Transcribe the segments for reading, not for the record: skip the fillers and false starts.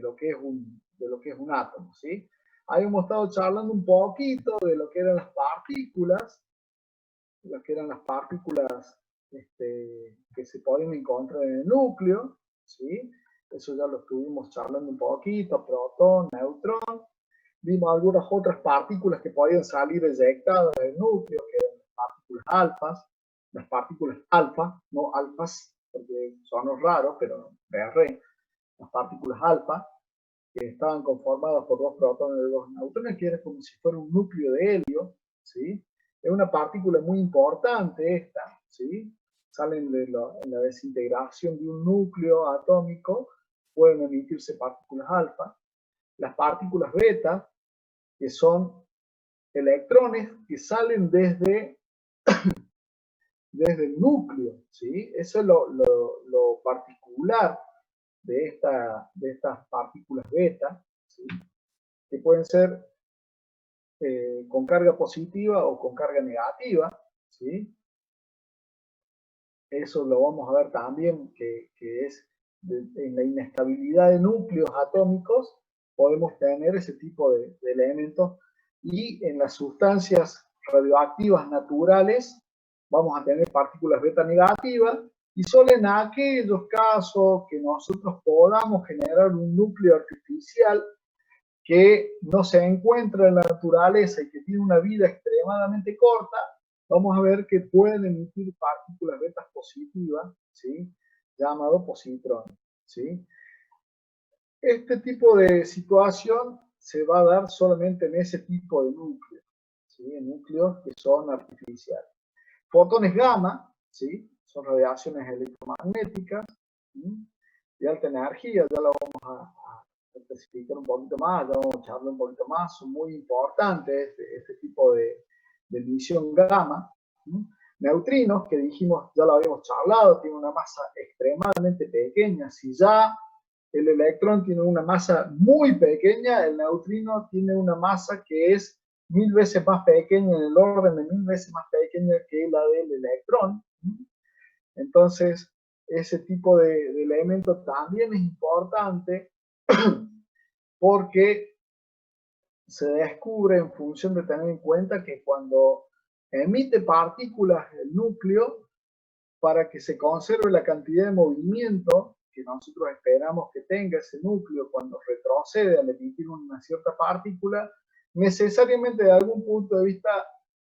lo que es un átomo, ¿sí? Habíamos estado charlando un poquito de lo que eran las partículas, que se pueden encontrar en el núcleo, ¿sí? Eso ya lo estuvimos charlando un poquito, protón, neutrón. Vimos algunas otras partículas que podían salir eyectadas del núcleo, que eran las partículas alfa, no alfas, porque son raros, pero BR, las partículas alfa, que estaban conformadas por dos protones y dos neutrones, que era como si fuera un núcleo de helio, ¿sí? Es una partícula muy importante esta, ¿sí? Salen en la desintegración de un núcleo atómico, pueden emitirse partículas alfa. Las partículas beta, que son electrones que salen desde el núcleo, ¿sí? Eso es lo particular de estas partículas beta, ¿sí? Que pueden ser con carga positiva o con carga negativa, ¿sí? Eso lo vamos a ver también, que es en la inestabilidad de núcleos atómicos, podemos tener ese tipo de elementos, y en las sustancias radioactivas naturales vamos a tener partículas beta negativas, y solo en aquellos casos que nosotros podamos generar un núcleo artificial que no se encuentra en la naturaleza y que tiene una vida extremadamente corta, vamos a ver que pueden emitir partículas betas positivas, ¿sí? Llamado positrón, ¿sí? Este tipo de situación se va a dar solamente en ese tipo de núcleos, ¿sí? En núcleos que son artificiales. Fotones gamma, ¿sí? Son radiaciones electromagnéticas, ¿sí? De alta energía, ya lo vamos a especificar un poquito más, ya vamos a charlar un poquito más, son muy importantes este tipo de emisión gamma. ¿Sí? Neutrinos, que dijimos, ya lo habíamos charlado, tiene una masa extremadamente pequeña. Si ya el electrón tiene una masa muy pequeña, el neutrino tiene una masa que es 1000 veces más pequeña, en el orden de 1000 veces más pequeña que la del electrón. Entonces, ese tipo de elemento también es importante porque se descubre en función de tener en cuenta que cuando emite partículas el núcleo, para que se conserve la cantidad de movimiento que nosotros esperamos que tenga ese núcleo cuando retrocede al emitir una cierta partícula, necesariamente de algún punto de vista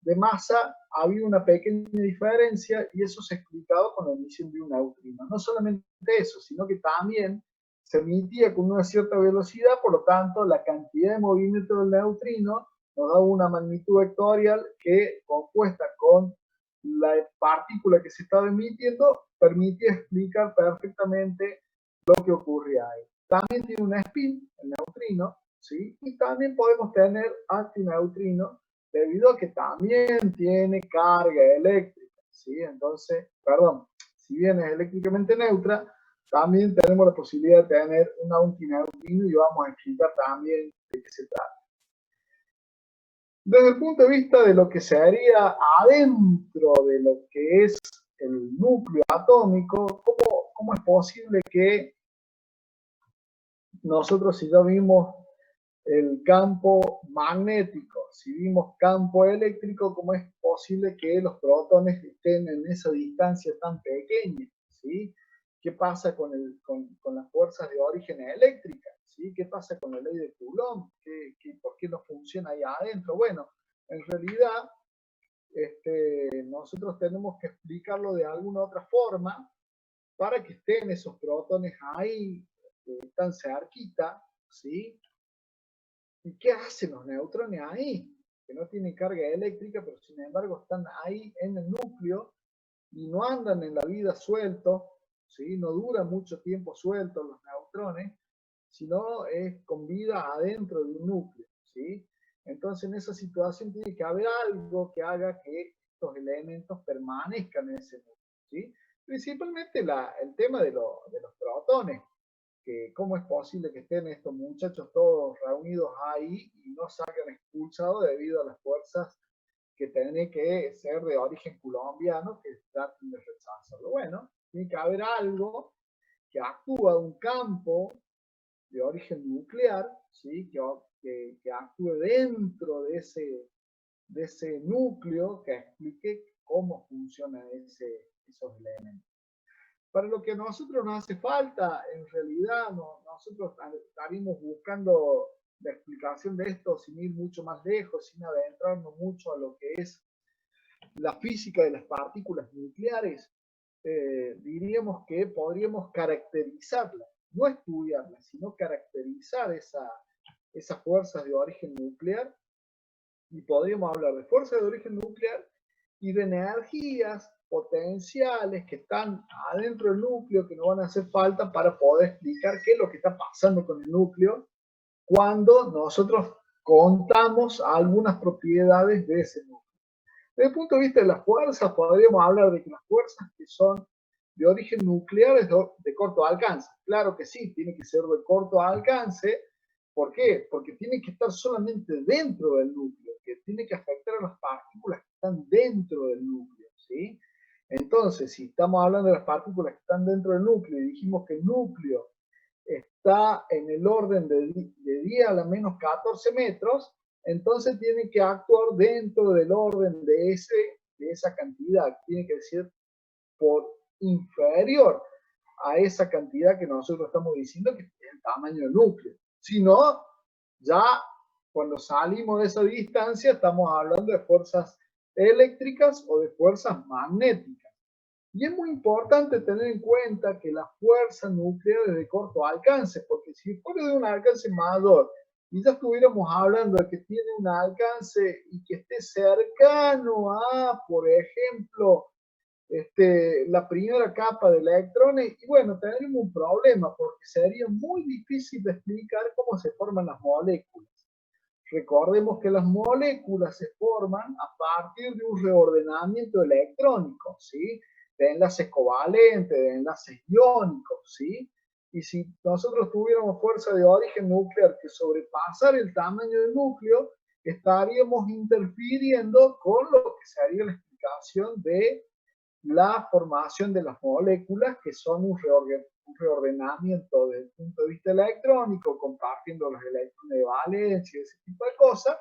de masa había una pequeña diferencia, y eso se ha explicado con la emisión de un neutrino. No solamente eso, sino que también se emitía con una cierta velocidad, por lo tanto la cantidad de movimiento del neutrino nos da una magnitud vectorial que, compuesta con la partícula que se estaba emitiendo, permitía explicar perfectamente lo que ocurría ahí. También tiene un spin, el neutrino, ¿sí? Y también podemos tener antineutrino, debido a que también tiene carga eléctrica, ¿sí? Entonces, perdón, si bien es eléctricamente neutra, también tenemos la posibilidad de tener un antineutrino, y vamos a explicar también de qué se trata. Desde el punto de vista de lo que se haría adentro de lo que es el núcleo atómico, ¿cómo es posible que nosotros, si ya vimos el campo magnético, si vimos campo eléctrico, cómo es posible que los protones estén en esa distancia tan pequeña? ¿Sí? ¿Qué pasa con las fuerzas de origen eléctrica? ¿Sí? ¿Qué pasa con la ley de Coulomb? ¿Por qué no funciona ahí adentro? Bueno, en realidad nosotros tenemos que explicarlo de alguna otra forma para que estén esos protones ahí, tan cerquita, ¿sí? ¿Y qué hacen los neutrones ahí? Que no tienen carga eléctrica, pero sin embargo están ahí en el núcleo y no andan en la vida sueltos, ¿sí? No duran mucho tiempo sueltos los neutrones, sino es con vida adentro de un núcleo, ¿sí? Entonces, en esa situación tiene que haber algo que haga que estos elementos permanezcan en ese núcleo, ¿sí? Principalmente el tema de los protones, que cómo es posible que estén estos muchachos todos reunidos ahí y no salgan expulsados debido a las fuerzas que tienen que ser de origen colombiano, que traten de rechazarlo. Bueno, tiene que haber algo que actúa de un campo de origen nuclear, ¿sí? que actúe dentro de ese núcleo, que explique cómo funcionan esos elementos. Para lo que a nosotros nos hace falta, en realidad, nosotros estaríamos buscando la explicación de esto sin ir mucho más lejos, sin adentrarnos mucho a lo que es la física de las partículas nucleares. Diríamos que podríamos caracterizarlas, no estudiarlas, sino caracterizar esas fuerzas de origen nuclear, y podríamos hablar de fuerzas de origen nuclear y de energías potenciales que están adentro del núcleo, que no van a hacer falta para poder explicar qué es lo que está pasando con el núcleo cuando nosotros contamos algunas propiedades de ese núcleo. Desde el punto de vista de las fuerzas, podríamos hablar de que las fuerzas que son de origen nuclear es de corto alcance. Claro que sí, tiene que ser de corto alcance. ¿Por qué? Porque tiene que estar solamente dentro del núcleo, que tiene que afectar a las partículas que están dentro del núcleo, ¿sí? Entonces, si estamos hablando de las partículas que están dentro del núcleo y dijimos que el núcleo está en el orden de 10 a la menos 14 metros, entonces tiene que actuar dentro del orden de esa cantidad, tiene que ser por inferior a esa cantidad que nosotros estamos diciendo que es el tamaño del núcleo. Si no, ya cuando salimos de esa distancia estamos hablando de fuerzas eléctricas o de fuerzas magnéticas. Y es muy importante tener en cuenta que la fuerza nuclear es de corto alcance, porque si fuera de un alcance mayor y ya estuviéramos hablando de que tiene un alcance y que esté cercano a, por ejemplo, la primera capa de electrones, y bueno, tendríamos un problema porque sería muy difícil de explicar cómo se forman las moléculas. Recordemos que las moléculas se forman a partir de un reordenamiento electrónico, ¿sí? De enlaces covalentes, de enlaces iónicos, ¿sí? Y si nosotros tuviéramos fuerza de origen nuclear que sobrepasara el tamaño del núcleo, estaríamos interfiriendo con lo que sería la explicación de la formación de las moléculas, que son un reordenamiento desde el punto de vista electrónico, compartiendo los electrones de valencia y ese tipo de cosas,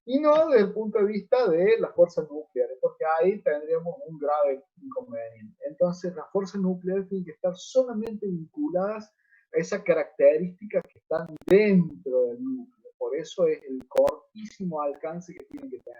y no desde el punto de vista de las fuerzas nucleares, porque ahí tendríamos un grave inconveniente. Entonces, las fuerzas nucleares tienen que estar solamente vinculadas a esas características que están dentro del núcleo. Por eso es el cortísimo alcance que tienen que tener.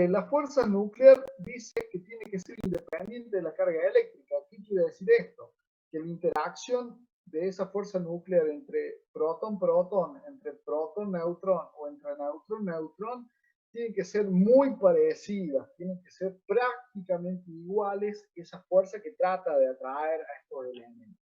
La fuerza nuclear dice que tiene que ser independiente de la carga eléctrica. ¿Qué quiere decir esto? Que la interacción de esa fuerza nuclear entre protón-protón, entre protón-neutrón o entre neutron-neutrón, tiene que ser muy parecida, tienen que ser prácticamente iguales esa fuerza que trata de atraer a estos elementos.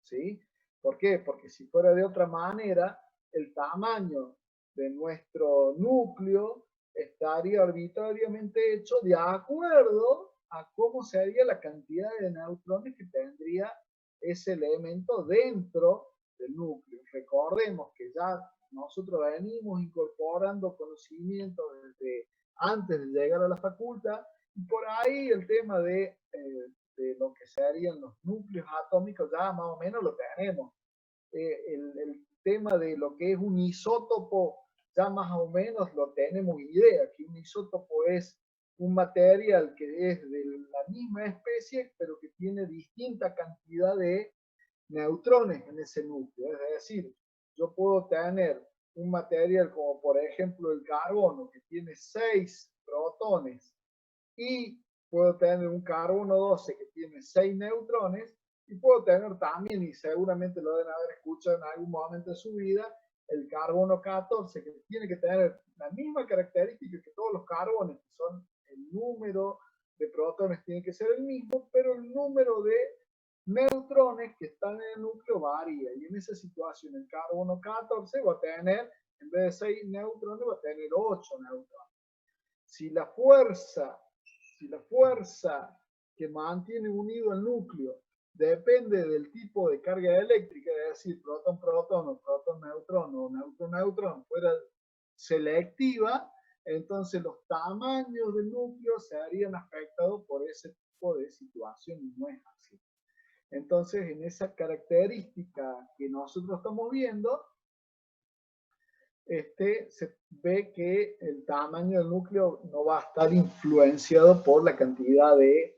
¿Sí? ¿Por qué? Porque si fuera de otra manera, el tamaño de nuestro núcleo estaría arbitrariamente hecho de acuerdo a cómo sería la cantidad de neutrones que tendría ese elemento dentro del núcleo. Recordemos que ya nosotros venimos incorporando conocimiento desde antes de llegar a la facultad, y por ahí el tema de lo que serían los núcleos atómicos ya más o menos lo tenemos. El tema de lo que es un isótopo ya más o menos lo tenemos idea, que un isótopo es un material que es de la misma especie, pero que tiene distinta cantidad de neutrones en ese núcleo. Es decir, yo puedo tener un material como por ejemplo el carbono, que tiene 6 protones, y puedo tener un carbono 12 que tiene 6 neutrones, y puedo tener también, y seguramente lo deben haber escuchado en algún momento de su vida, el carbono 14, que tiene que tener la misma característica que todos los carbones, que son el número de protones tiene que ser el mismo, pero el número de neutrones que están en el núcleo varía, y en esa situación el carbono 14 va a tener, en vez de 6 neutrones, va a tener 8 neutrones. Si la fuerza que mantiene unido el núcleo depende del tipo de carga eléctrica, es decir, protón-protón o protón-neutrón o neutron-neutrón, fuera selectiva, entonces los tamaños del núcleo se harían afectados por ese tipo de situación, y no es así. Entonces, en esa característica que nosotros estamos viendo, se ve que el tamaño del núcleo no va a estar influenciado por la cantidad de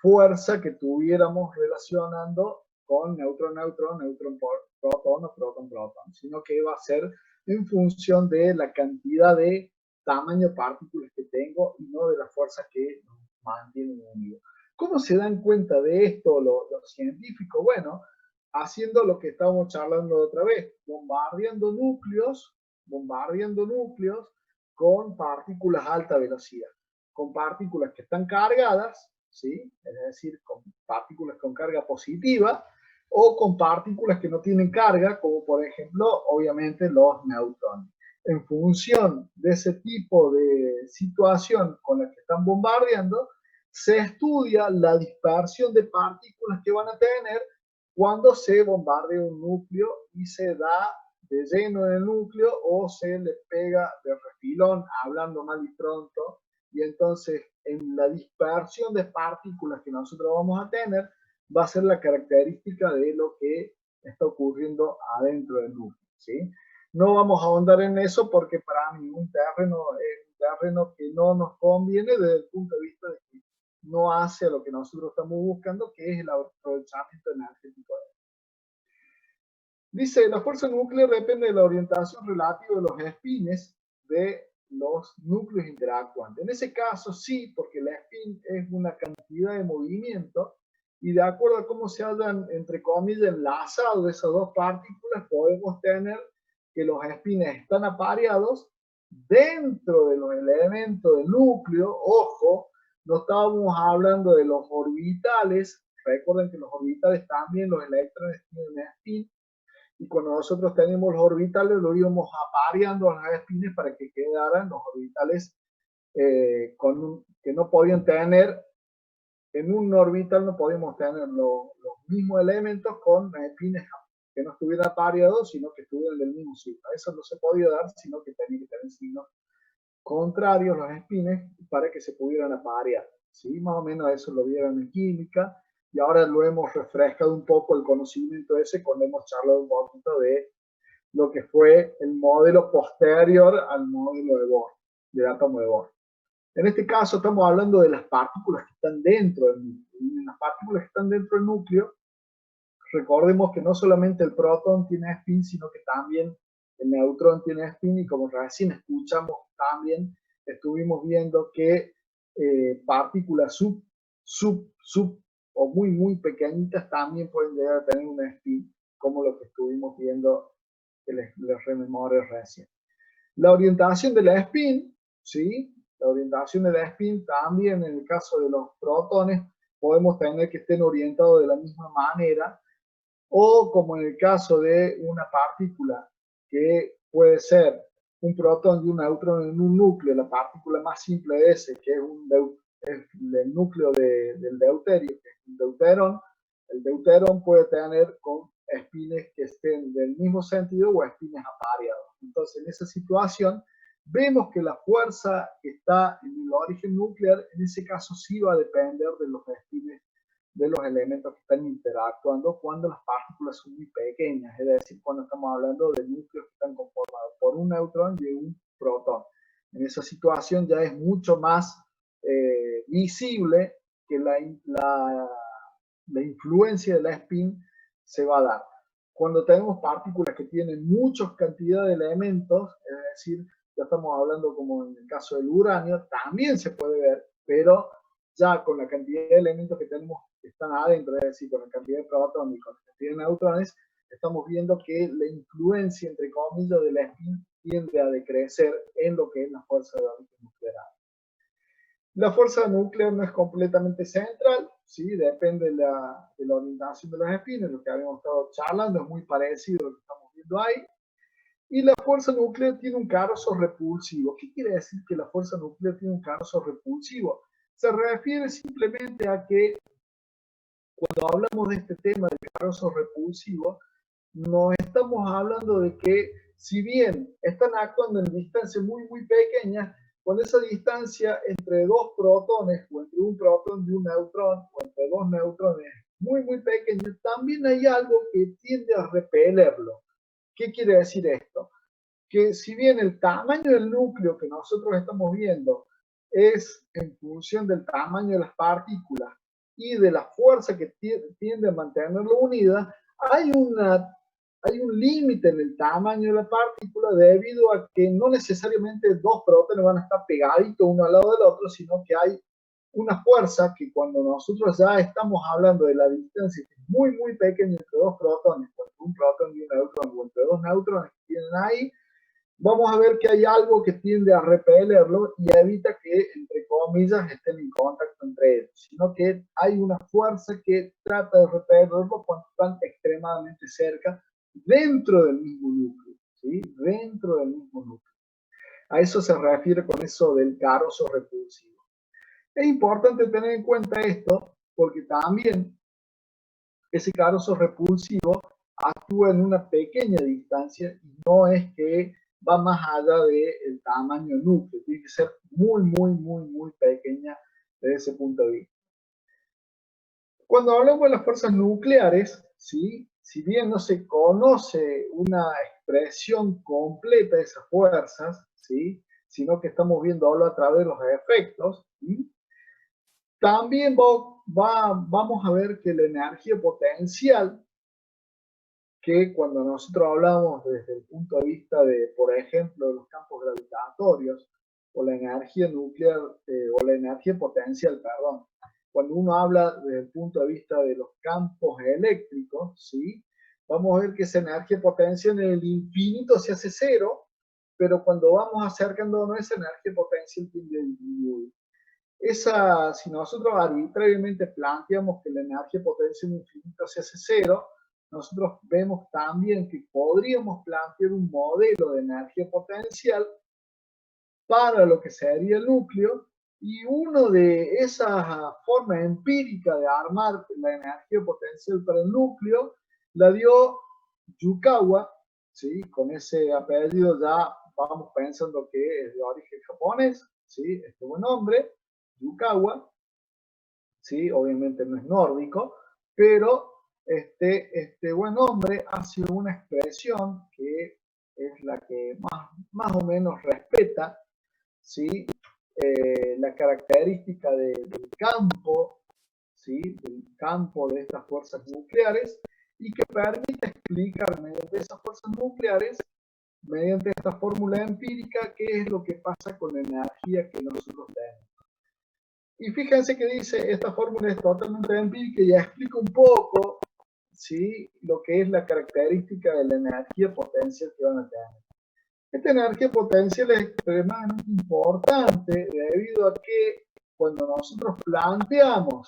fuerza que tuviéramos relacionando con neutrón-neutrón, neutron-protón o protón-protón, sino que va a ser en función de la cantidad de tamaño de partículas que tengo y no de las fuerzas que nos mantienen unidos. ¿Cómo se dan cuenta de esto los científicos? Bueno, haciendo lo que estábamos charlando otra vez, bombardeando núcleos con partículas a alta velocidad, con partículas que están cargadas, ¿sí? Es decir, con partículas con carga positiva, o con partículas que no tienen carga, como por ejemplo, obviamente, los neutrones. En función de ese tipo de situación con la que están bombardeando, se estudia la dispersión de partículas que van a tener cuando se bombardea un núcleo y se da de lleno en el núcleo o se le pega de refilón, hablando mal y pronto, y entonces en la dispersión de partículas que nosotros vamos a tener va a ser la característica de lo que está ocurriendo adentro del núcleo, ¿sí? No vamos a ahondar en eso porque para mí un terreno es un terreno que no nos conviene desde el punto de vista de que no hace lo que nosotros estamos buscando, que es el aprovechamiento energético. Dice, la fuerza nuclear depende de la orientación relativa de los espines de los núcleos interactuantes. En ese caso sí, porque la spin es una cantidad de movimiento y de acuerdo a cómo se hayan, entre comillas, enlazado esas dos partículas, podemos tener que los espines están apareados dentro de los elementos del núcleo. Ojo, no estábamos hablando de los orbitales. Recuerden que los orbitales también, los electrones tienen spin, y cuando nosotros tenemos los orbitales lo íbamos apareando a las espines para que quedaran los orbitales que no podían tener, en un orbital no podíamos tener los mismos elementos con espines que no estuvieran apareados, sino que estuvieran del mismo signo. Eso no se podía dar, sino que tenía que tener signos contrarios los espines para que se pudieran aparear. ¿Sí? Más o menos eso lo vieron en química, y ahora lo hemos refrescado un poco el conocimiento ese cuando hemos charlado un poquito de lo que fue el modelo posterior al modelo de Bohr, del átomo de Bohr. En este caso estamos hablando de las partículas que están dentro del núcleo. Y en las partículas que están dentro del núcleo, recordemos que no solamente el protón tiene spin, sino que también el neutrón tiene spin, y como recién escuchamos también, estuvimos viendo que partículas sub o muy pequeñitas también pueden llegar a tener un spin, como lo que estuvimos viendo que les rememoré recién. La orientación de la spin, ¿sí? La orientación de la spin también en el caso de los protones podemos tener que estén orientados de la misma manera, o como en el caso de una partícula que puede ser un protón y un neutrón en un núcleo, la partícula más simple de ese, que es el núcleo del deuterio, que es un deuterón. El deuterón puede tener con espines que estén del mismo sentido o espines apareados. Entonces, en esa situación, vemos que la fuerza que está en el origen nuclear, en ese caso sí va a depender de los espines de los elementos que están interactuando cuando las partículas son muy pequeñas, es decir, cuando estamos hablando de núcleos que están conformados por un neutrón y un protón. En esa situación ya es mucho más visible que la influencia de la spin se va a dar. Cuando tenemos partículas que tienen muchas cantidades de elementos, es decir, ya estamos hablando como en el caso del uranio, también se puede ver, pero ya con la cantidad de elementos que tenemos que están adentro, es decir, con la cantidad de protones y con la cantidad de neutrones, estamos viendo que la influencia, entre comillas, de la spin tiende a decrecer en lo que es la fuerza de origen nuclear. La fuerza nuclear no es completamente central, ¿sí? Depende de la orientación de los espines, lo que habíamos estado charlando, es muy parecido a lo que estamos viendo ahí. Y la fuerza nuclear tiene un carozo repulsivo. ¿Qué quiere decir que la fuerza nuclear tiene un carozo repulsivo? Se refiere simplemente a que cuando hablamos de este tema del carozo repulsivo, no estamos hablando de que, si bien están actuando en distancias muy pequeñas, con esa distancia entre dos protones, o entre un protón y un neutrón, o entre dos neutrones muy, muy pequeño, también hay algo que tiende a repelerlo. ¿Qué quiere decir esto? Que si bien el tamaño del núcleo que nosotros estamos viendo es en función del tamaño de las partículas y de la fuerza que tiende a mantenerlo unida, hay un límite en el tamaño de la partícula debido a que no necesariamente dos protones van a estar pegaditos uno al lado del otro, sino que hay una fuerza que cuando nosotros ya estamos hablando de la distancia que es muy, muy pequeña entre dos protones, entre un protón y un neutrón, o entre dos neutrones que tienen ahí, vamos a ver que hay algo que tiende a repelerlo y evita que, entre comillas, estén en contacto entre ellos, sino que hay una fuerza que trata de repelerlo cuando están extremadamente cerca dentro del mismo núcleo, ¿sí? Dentro del mismo núcleo. A eso se refiere con eso del carozo repulsivo. Es importante tener en cuenta esto porque también ese carozo repulsivo actúa en una pequeña distancia y no es que va más allá del tamaño del núcleo, tiene que ser muy, muy, muy, muy pequeña desde ese punto de vista. Cuando hablamos de las fuerzas nucleares, ¿sí? Si bien no se conoce una expresión completa de esas fuerzas, ¿sí? Sino que estamos viendo a través de los efectos, ¿sí? También vamos a ver que la energía potencial, que cuando nosotros hablamos desde el punto de vista de, por ejemplo, de los campos gravitatorios, o la energía nuclear, o la energía potencial, perdón, cuando uno habla desde el punto de vista de los campos eléctricos, ¿sí? Vamos a ver que esa energía potencial en el infinito se hace cero, pero cuando vamos acercándonos a esa energía potencial tiende a disminuir. Si nosotros arbitrariamente planteamos que la energía potencial en infinito se hace cero, nosotros vemos también que podríamos plantear un modelo de energía potencial para lo que sería el núcleo, y una de esas formas empíricas de armar la energía potencial para el núcleo la dio Yukawa, ¿sí? Con ese apellido ya vamos pensando que es de origen japonés, ¿sí? Este buen hombre, Yukawa, ¿sí? Obviamente no es nórdico, pero este buen hombre hace una expresión que es la que más o menos respeta, ¿sí? La característica del campo, ¿sí? Del campo de estas fuerzas nucleares y que permite explicar mediante esas fuerzas nucleares, mediante esta fórmula empírica, qué es lo que pasa con la energía que nosotros tenemos. Y fíjense que dice, esta fórmula es totalmente empírica y explica un poco, ¿sí? Lo que es la característica de la energía potencial que van a tener. Esta energía potencial es extremadamente importante debido a que cuando nosotros planteamos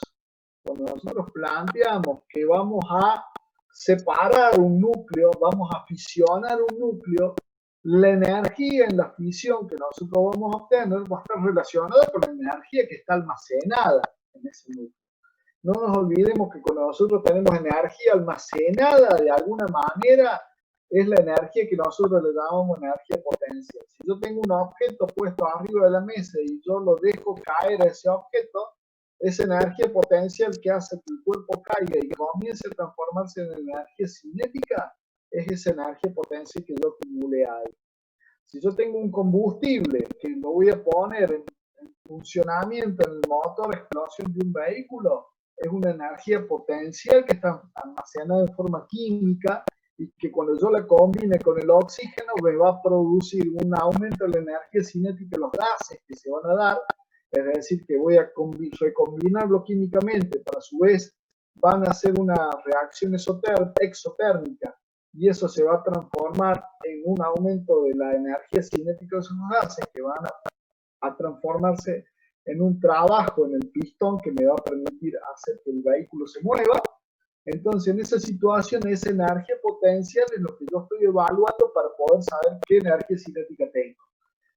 que vamos a separar un núcleo, vamos a fisionar un núcleo, la energía en la fisión que nosotros vamos a obtener va a estar relacionada con la energía que está almacenada en ese núcleo. No nos olvidemos que cuando nosotros tenemos energía almacenada de alguna manera, es la energía que nosotros le llamamos energía potencial. Si yo tengo un objeto puesto arriba de la mesa y yo lo dejo caer a ese objeto, esa energía potencial que hace que el cuerpo caiga y comience a transformarse en energía cinética, es esa energía potencial que yo acumulé ahí. Si yo tengo un combustible que lo voy a poner en funcionamiento en el motor de explosión de un vehículo, es una energía potencial que está almacenada en forma química y que cuando yo la combine con el oxígeno me va a producir un aumento de la energía cinética de los gases que se van a dar, es decir, que voy a recombinarlo químicamente, pero a su vez van a hacer una reacción exotérmica y eso se va a transformar en un aumento de la energía cinética de esos gases que van a transformarse en un trabajo en el pistón que me va a permitir hacer que el vehículo se mueva. Entonces, en esa situación, esa energía potencial es lo que yo estoy evaluando para poder saber qué energía cinética tengo.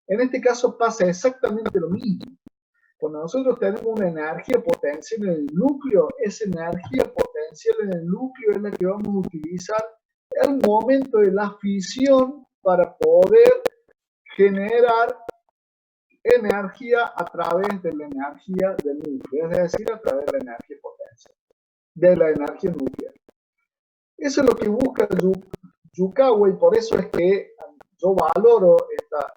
En este caso pasa exactamente lo mismo. Cuando nosotros tenemos una energía potencial en el núcleo, esa energía potencial en el núcleo es la que vamos a utilizar al momento de la fisión para poder generar energía a través de la energía del núcleo, es decir, a través de la energía potencial. de la energía nuclear. Eso es lo que busca Yukawa, y por eso es que yo valoro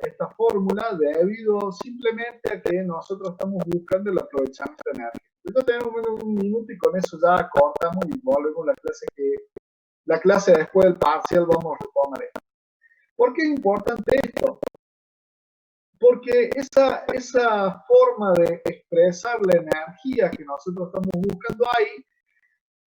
esta fórmula debido simplemente a que nosotros estamos buscando el aprovechamiento de energía. Entonces tenemos un minuto y con eso ya cortamos y volvemos a la clase después del parcial vamos a retomar esto. ¿Por qué es importante esto? Porque esa forma de expresar la energía que nosotros estamos buscando ahí,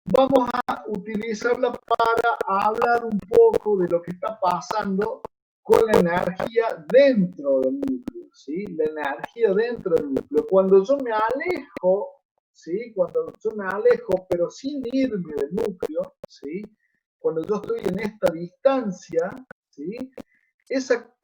vamos a utilizarla para hablar un poco de lo que está pasando con la energía dentro del núcleo, ¿sí? La energía dentro del núcleo. Cuando yo me alejo, ¿sí? Cuando yo me alejo, pero sin irme del núcleo, ¿sí? Cuando yo estoy en esta distancia, ¿sí? Esa